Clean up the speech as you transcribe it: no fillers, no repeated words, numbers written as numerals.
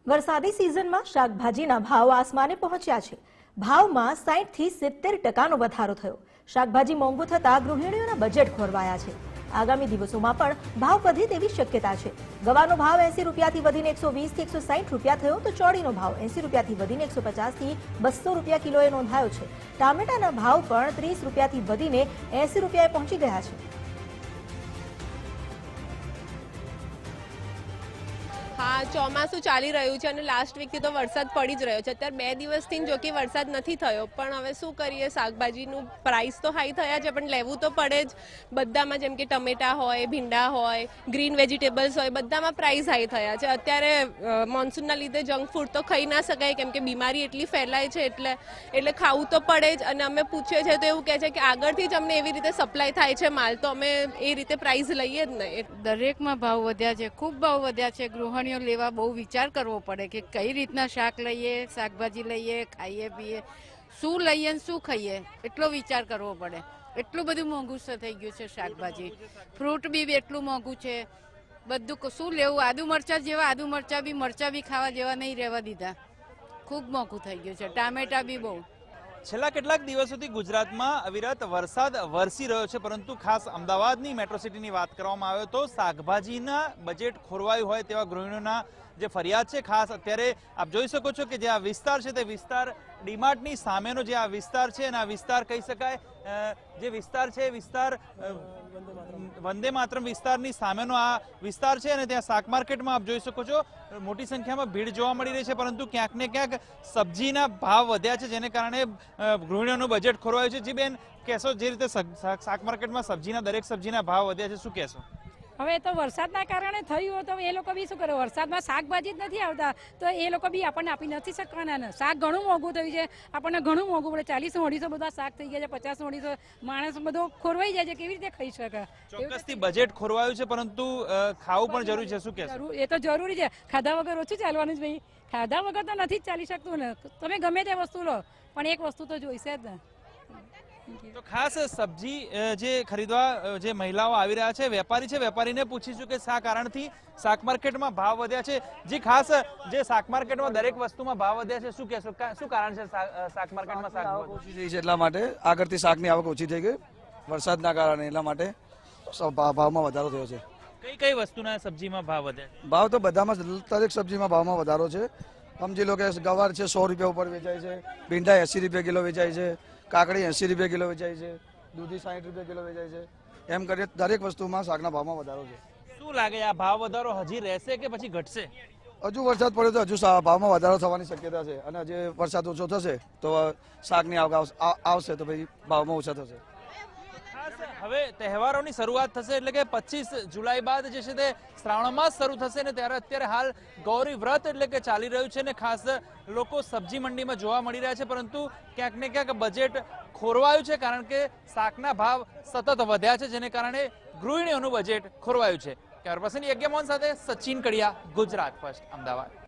વરસાદી સિઝનમાં શાકભાજીના ભાવ આસમાને પહોંચ્યા છે। ભાવમાં 60 થી 70% વધારો થયો। શાકભાજી મોંઘું થતા ગૃહિણીઓના બજેટ ખોરવાયા છે। આગામી દિવસોમાં પણ ભાવ વધે તેવી શક્યતા છે। ગવાનો ભાવ 80 રૂપિયાથી વધીને 120 થી 160 રૂપિયા થયો તો ચોળીનો ભાવ 80 રૂપિયાથી વધીને 150 થી 200 રૂપિયા કિલોએ નોંધાયો છે। ટામેટાના ભાવ પણ 30 રૂપિયાથી વધીને 80 રૂપિયાએ પહોંચી ગયા છે। हाँ, ચોમાસું ચાલી રહ્યું છે અને લાસ્ટ વીકથી તો વરસાદ પડી જ રહ્યો છે। અત્યારે 2 દિવસથી જો કે વરસાદ નથી થયો, પણ હવે શું કરીએ, શાકભાજીનું પ્રાઇસ તો હાઈ થયા છે, પણ લેવું તો પડે જ। બધામાં જેમ કે ટમેટા હોય, ભીંડા હોય, ગ્રીન વેજીટેબલ્સ હોય, બધામાં પ્રાઇસ હાઈ થયા છે। અત્યારે મોન્સૂનના લીધે જંક ફૂડ તો ખાઈ ના શકાય, કેમ કે બીમારી એટલી ફેલાય છે, એટલે ખાવું તો પડે જ। અને અમે પૂછીએ છીએ તો એવું કહે છે કે આગળથી જ અમને એવી રીતે સપ્લાય થાય છે માલ, તો અમે એ રીતે પ્રાઇસ લઈએ જ નહીં। દરેકમાં ભાવ વધ્યા છે, ખૂબ ભાવ વધ્યા છે। ગૃહિણીઓ લેવા બહુ વિચાર કરવો પડે કે કઈ રીતના શાક લઈએ, શાકભાજી લઈએ, ખાઈએ પીએ, શું લઈએ ને શું ખાઈએ, એટલો વિચાર કરવો પડે। એટલું બધું મોંઘું થઈ ગયું છે શાકભાજી, ફ્રૂટ બી એટલું મોંઘું છે, બધું શું લેવું। આદુ મરચા બી ખાવા જેવા નહીં રહેવા દીધા, ખૂબ મોંઘું થઈ ગયું છે। ટામેટા બી બહુ। છેલ્લા કેટલાક દિવસોથી ગુજરાતમાં અવિરત વરસાદ વરસી રહ્યો છે, પરંતુ ખાસ અમદાવાદની મેટ્રો સિટીની વાત કરવામાં આવે તો શાકભાજીના બજેટ ખોરવાયું હોય તેવા ગૃહિણીઓના જે ફરિયાદ છે। ખાસ અત્યારે આપ જોઈ શકો છો કે જે આ વિસ્તાર છે તે વિસ્તાર ડીમાર્ટની સામેનો જે આ વિસ્તાર છે અને આ વિસ્તાર કહી શકાય જે વિસ્તાર છે વિસ્તાર વંદે માતરમ વિસ્તારની સામેનો આ વિસ્તાર છે અને ત્યાં શાક માર્કેટમાં આપ જોઈ શકો છો મોટી સંખ્યામાં ભીડ જોવા મળી રહી છે, પરંતુ ક્યાંક ને ક્યાંક સબ્જીના ભાવ વધ્યા છે, જેને કારણે ગૃહિણીઓનું બજેટ ખોરવાયું છે। જી બેન, કહેશો જે રીતે શાક માર્કેટમાં દરેક સબ્જીના ભાવ વધ્યા છે, શું કહેશો? હવે તો વરસાદના કારણે થયું હોય તો એ લોકો બી શું કરે, વરસાદમાં શાકભાજી જ નથી આવતા તો એ લોકો બી આપણને આપી નથી શકવાના ને। શાક ઘણું મોંઘું થયું છે, આપણને ઘણું મોંઘું પડે। 40-150 બધા શાક થઈ ગયા છે, 50-150 માણસ બધો ખોરવાઈ જાય છે, કેવી રીતે ખાઈ શકે? ચોક્કસથી બજેટ ખોરવાયું છે, પરંતુ ખાવું પણ જરૂરી છે, શું કહેશો? એ તો જરૂરી છે, ખાધા વગર ઓછું ચાલવાનું જ ભાઈ। ખાધા વગર તો નથી જ ચાલી શકતું ને, તમે ગમે તે વસ્તુ લો પણ એક વસ્તુ તો જોઈશે જ ને। તો ખાસ સબ્જી જે ખરીદવા જે મહિલાઓ આવી રહ્યા છે, વેપારી છે, વેપારીને પૂછીશું કે શા કારણથી શાક માર્કેટમાં ભાવ વધ્યા છે। જે ખાસ જે શાક માર્કેટમાં દરેક વસ્તુમાં ભાવ વધ્યા છે, શું કહેશો, શું કારણ છે શાક માર્કેટમાં શાક ઓછી થઈ છે? એટલા માટે આગળથી શાકની આવક ઓછી થઈ ગઈ વરસાદના કારણે, એટલા માટે ભાવમાં વધારો થયો છે। કઈ કઈ વસ્તુના સબ્જીમાં ભાવ વધ્યા? ભાવ તો બધામાં દરેક સબ્જીમાં ભાવમાં વધારો છે। સમજી લો કે ગવાર છે 100 રૂપિયા ઉપર વેચાય છે, ભીંડા 80 રૂપિયા કિલો વેચાય છે, કાકડી 80 રૂપિયા કિલો વેચાય છે, દૂધી 60 રૂપિયા કિલો વેચાય છે। એમ કરીએ દરેક વસ્તુમાં શાકના ભાવમાં વધારો છે। શું લાગે આ ભાવ વધારો હજી રહેશે કે પછી ઘટશે? હજુ વરસાદ પડ્યો તો હજુ ભાવમાં વધારો થવાની શક્યતા છે, અને હજી વરસાદ ઓછો થશે તો શાકની આવક આવશે તો પછી ભાવમાં ઓછા થશે। હવે તહેવારોની શરૂઆત થશે, એટલે કે 25 જુલાઈ બાદ જે છે તે શ્રાવણ માસ શરૂ થશે ને ત્યારે અત્યારે હાલ ગૌરી વ્રત એટલે કે ચાલી રહ્યું છે ને ખાસ લોકો સબ્જી મંડીમાં જોવા મળી રહ્યા છે, પરંતુ ક્યાંક ને ક્યાંક બજેટ ખોરવાયું છે, કારણ કે શાકના ભાવ સતત વધ્યા છે, જેને કારણે ગૃહિણીઓનું બજેટ ખોરવાયું છે। કેમેરા પર્સન યજ્ઞમોહન સાથે સચિન કડિયા, ગુજરાત ફર્સ્ટ, અમદાવાદ।